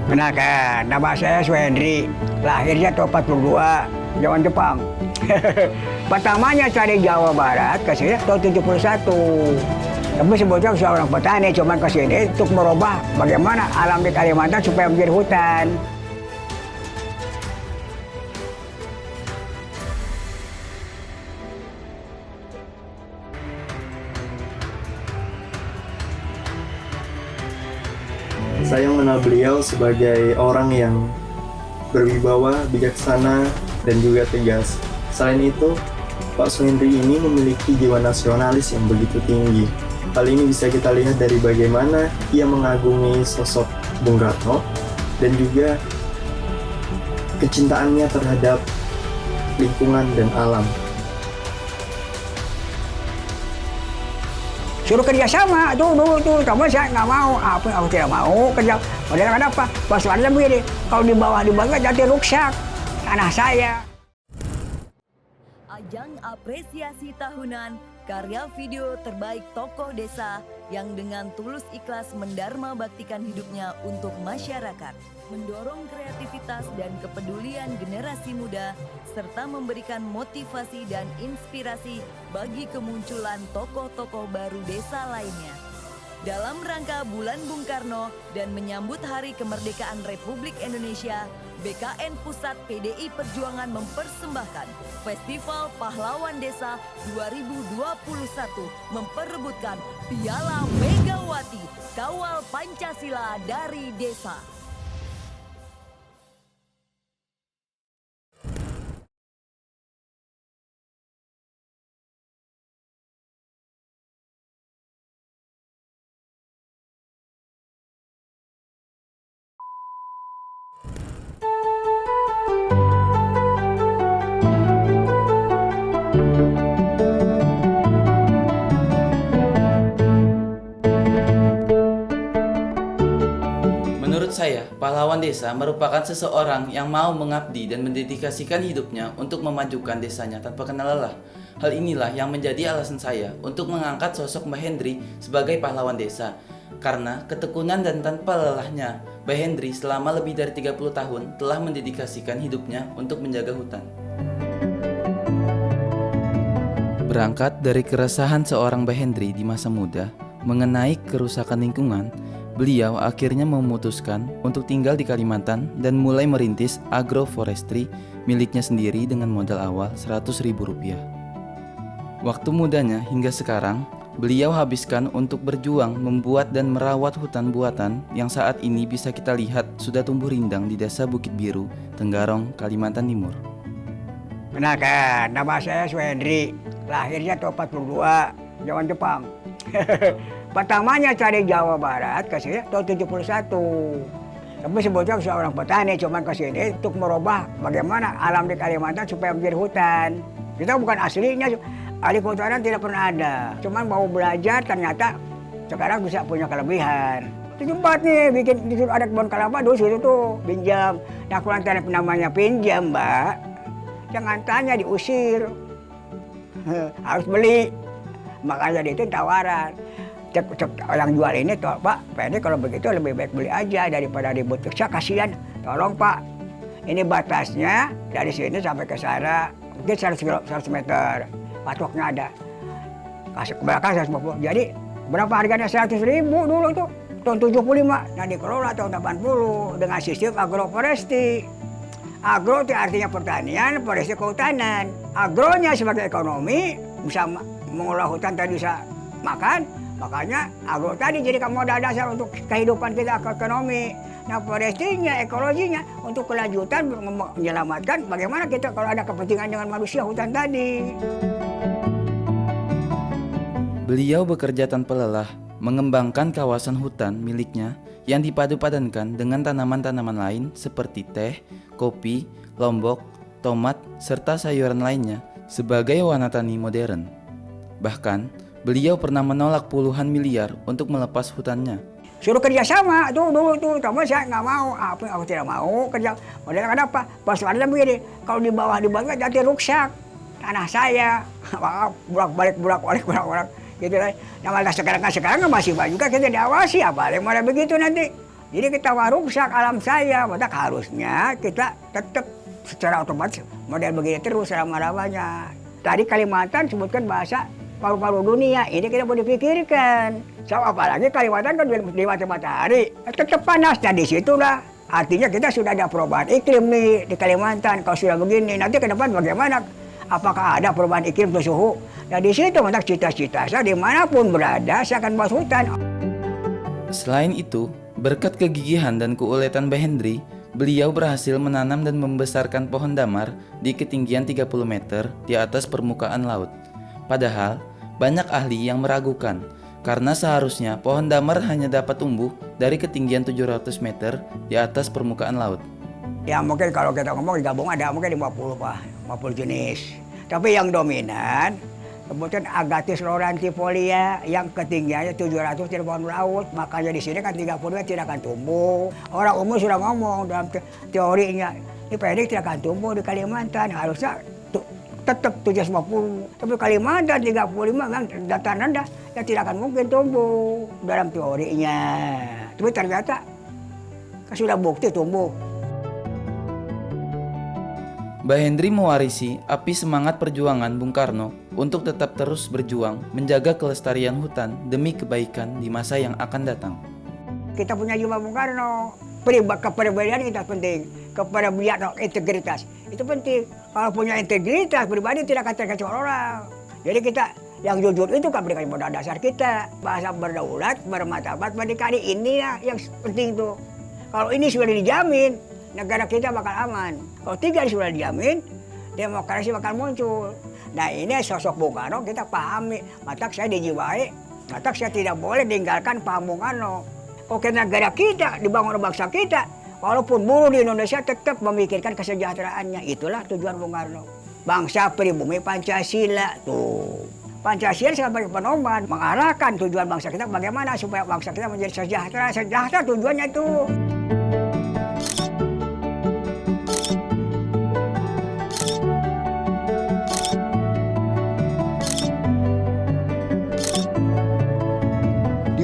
Kenalkan, nama saya Suhendri. Lahirnya tahun 42, zaman Jepang. Pertamanya dari Jawa Barat ke sini tahun 71. Tapi sebetulnya seorang petani cuma ke sini untuk merubah bagaimana alam di Kalimantan supaya menjadi hutan. Saya mengenal beliau sebagai orang yang berwibawa, bijaksana, dan juga tegas. Selain itu, Pak Suhendri ini memiliki jiwa nasionalis yang begitu tinggi. Hal ini bisa kita lihat dari bagaimana ia mengagumi sosok Bung Karno dan juga kecintaannya terhadap lingkungan dan alam. Suruh kerja sama tuh dulu tuh, tapi saya nggak mau. Apa aku tidak mau kerja. Padahal kenapa? Persoalannya begini, kalau di bawah jadi rusak tanah saya. Ajang apresiasi tahunan karya video terbaik tokoh desa yang dengan tulus ikhlas mendharma baktikan hidupnya untuk masyarakat, mendorong kreativitas dan kepedulian generasi muda, serta memberikan motivasi dan inspirasi bagi kemunculan tokoh-tokoh baru desa lainnya. Dalam rangka Bulan Bung Karno dan menyambut Hari Kemerdekaan Republik Indonesia, BKN Pusat PDI Perjuangan mempersembahkan Festival Pahlawan Desa 2021 memperebutkan Piala Megawati Kawal Pancasila dari Desa. Menurut saya, pahlawan desa merupakan seseorang yang mau mengabdi dan mendedikasikan hidupnya untuk memajukan desanya tanpa kenal lelah. Hal inilah yang menjadi alasan saya untuk mengangkat sosok Mbah Hendri sebagai pahlawan desa. Karena ketekunan dan tanpa lelahnya, Mbah Hendri selama lebih dari 30 tahun telah mendedikasikan hidupnya untuk menjaga hutan. Berangkat dari keresahan seorang Mbah Hendri di masa muda mengenai kerusakan lingkungan, beliau akhirnya memutuskan untuk tinggal di Kalimantan dan mulai merintis agroforestry miliknya sendiri dengan modal awal Rp100.000. Waktu mudanya hingga sekarang, beliau habiskan untuk berjuang membuat dan merawat hutan buatan yang saat ini bisa kita lihat sudah tumbuh rindang di Desa Bukit Biru, Tenggarong, Kalimantan Timur. Kenalkan, nama saya Suhendri. Lahirnya tahun 42, zaman Jepang. Pertamanya dari Jawa Barat ke sini tahun 71. Tapi sebetulnya seorang petani cuma ke sini untuk merubah bagaimana alam di Kalimantan supaya menjadi hutan. Kita bukan aslinya, ahli kehutanan tidak pernah ada. Cuman mau belajar ternyata sekarang bisa punya kelebihan. Itu tempat nih, bikin di situ ada kebun kelapa dulu situ tuh, pinjam. Nah kurang tanya namanya pinjam, Mbak. Jangan tanya diusir. Harus beli. Makanya itu tawaran. Yang jual ini, Pak, ini kalau begitu lebih baik beli aja daripada ribut. Saya kasihan, tolong Pak, ini batasnya dari sini sampai ke sana, mungkin 100 meter, patoknya ada. Kasih ke belakang 150, jadi berapa harganya? 100.000 dulu tuh, tahun 75, nah dikelola tahun 80 dengan sistem agroforestry. Agro itu artinya pertanian, forestry kehutanan. Agronya sebagai ekonomi, bisa mengolah hutan tadi bisa makan. Makanya agro tadi jadi modal dasar untuk kehidupan kita ke ekonomi. Nah forestry-nya, ekologinya untuk kelanjutan menyelamatkan bagaimana kita kalau ada kepentingan dengan manusia hutan tadi. Beliau bekerja tanpa lelah, mengembangkan kawasan hutan miliknya yang dipadu-padankan dengan tanaman-tanaman lain seperti teh, kopi, lombok, tomat, serta sayuran lainnya sebagai wanatani modern. Bahkan, beliau pernah menolak puluhan miliar untuk melepas hutannya. Suruh kerja sama tuh dulu tuh, tapi saya nggak mau. Apa aku tidak mau kerja. Padahal kenapa? Persoalannya begini, kalau di bawah jadi rusak tanah saya. Bolak-balik gitu lah. Nah malah sekarang masih banyak juga kita diawasi apa yang malah begitu nanti. Jadi kita rusak alam saya, maka harusnya kita tetap secara otomatis model begini terus selama-lamanya. Tadi Kalimantan sebutkan bahasa paru-paru dunia, ini kita mau dipikirkan. So, apalagi Kalimantan kan di mata matahari, tetap panas. Nah disitulah artinya kita sudah ada perubahan iklim nih di Kalimantan. Kalau sudah begini, nanti ke depan bagaimana? Apakah ada perubahan iklim atau suhu? Nah di situ maka cita-cita saya dimanapun berada, saya akan buat hutan. Selain itu, berkat kegigihan dan keuletan Mbah Hendri, beliau berhasil menanam dan membesarkan pohon damar di ketinggian 30 meter di atas permukaan laut. Padahal, banyak ahli yang meragukan karena seharusnya pohon damar hanya dapat tumbuh dari ketinggian 700 meter di atas permukaan laut. Ya mungkin kalau kita ngomong gabung ada mungkin 50 Pak, 50 jenis. Tapi yang dominan kemudian Agathis laurentifolia yang ketinggiannya 700 di pohon laut, makanya di sini kan 30 tidak akan tumbuh. Orang umum sudah ngomong dalam teorinya, ini pendek tidak akan tumbuh di Kalimantan, harusnya tetap 750. Tapi Kalimantan 35 memang dataran rendah, ya tidak akan mungkin tumbuh dalam teorinya. Tapi ternyata sudah bukti tumbuh. Mbah Hendri mewarisi api semangat perjuangan Bung Karno untuk tetap terus berjuang menjaga kelestarian hutan demi kebaikan di masa yang akan datang. Kita punya jiwa Bung Karno, kepribadian kita penting, kepribadian integritas itu penting. Kalau punya integritas pribadi tidak akan terkecuali orang. Jadi kita yang jujur itu kan berikan modal dasar kita, bahasa berdaulat, bermartabat, berdikari, ini ya yang penting tuh. Kalau ini sudah dijamin, negara kita bakal aman. Kalau tiga sudah dijamin, demokrasi bakal muncul. Nah ini sosok Bung Karno kita pahami, maka saya dijiwai, maka saya tidak boleh tinggalkan paham Bung Karno. Oke, negara kita dibangun oleh bangsa kita, walaupun buruh di Indonesia tetap memikirkan kesejahteraannya. Itulah tujuan Bung Karno. Bangsa pribumi Pancasila tuh. Pancasila sebagai pedoman mengarahkan tujuan bangsa kita bagaimana supaya bangsa kita menjadi sejahtera. Sejahtera tujuannya itu.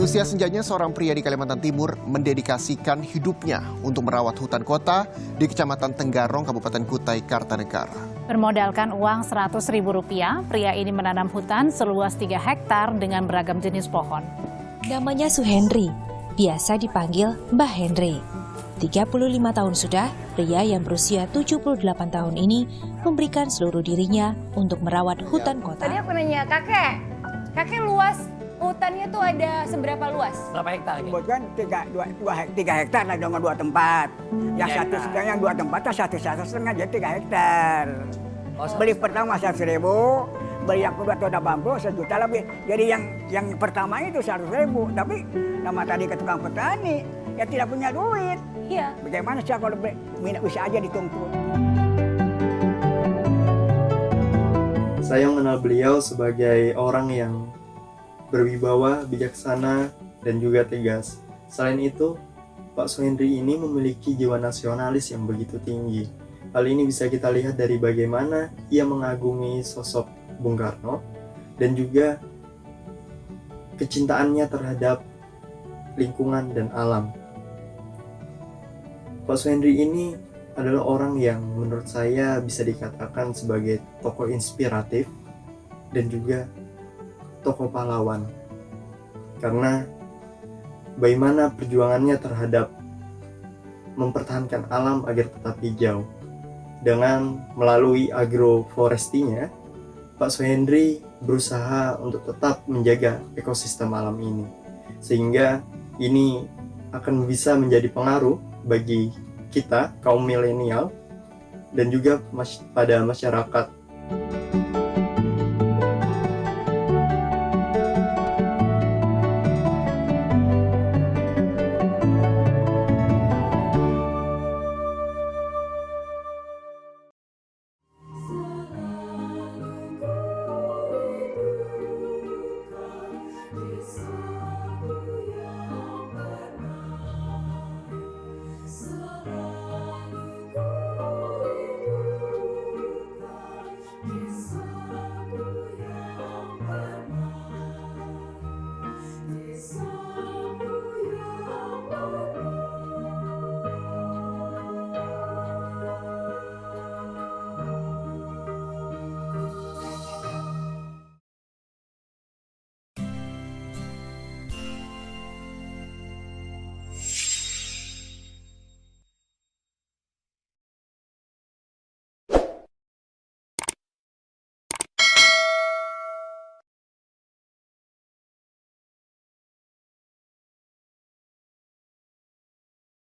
Usia senjanya seorang pria di Kalimantan Timur mendedikasikan hidupnya untuk merawat hutan kota di Kecamatan Tenggarong, Kabupaten Kutai Kartanegara. Bermodalkan uang Rp100.000, pria ini menanam hutan seluas 3 hektar dengan beragam jenis pohon. Namanya Suhendri, biasa dipanggil Mbah Hendri. 35 tahun sudah, pria yang berusia 78 tahun ini memberikan seluruh dirinya untuk merawat hutan kota. Tadi aku nanya, kakek luas hutannya tuh ada seberapa luas? Berapa hektar? Bukan 3 hektar lah dengan 2 tempat. Yang satu sedang yang 2 tempat, satu setengah jadi 3 hektar. Beli pertama 100.000, beli yang kedua tahun 80, 1 juta lebih. Jadi yang pertama itu 100.000, tapi nama tadi ke tukang petani, ya tidak punya duit. Iya. Bagaimana sih kalau minat usaha aja dituntut? Saya mengenal beliau sebagai orang yang berwibawa, bijaksana, dan juga tegas. Selain itu, Pak Suhendri ini memiliki jiwa nasionalis yang begitu tinggi. Hal ini bisa kita lihat dari bagaimana ia mengagumi sosok Bung Karno dan juga kecintaannya terhadap lingkungan dan alam. Pak Suhendri ini adalah orang yang menurut saya bisa dikatakan sebagai tokoh inspiratif dan juga tokoh pahlawan, karena bagaimana perjuangannya terhadap mempertahankan alam agar tetap hijau. Dengan melalui agroforestinya, Pak Suhendri berusaha untuk tetap menjaga ekosistem alam ini, sehingga ini akan bisa menjadi pengaruh bagi kita kaum milenial dan juga pada masyarakat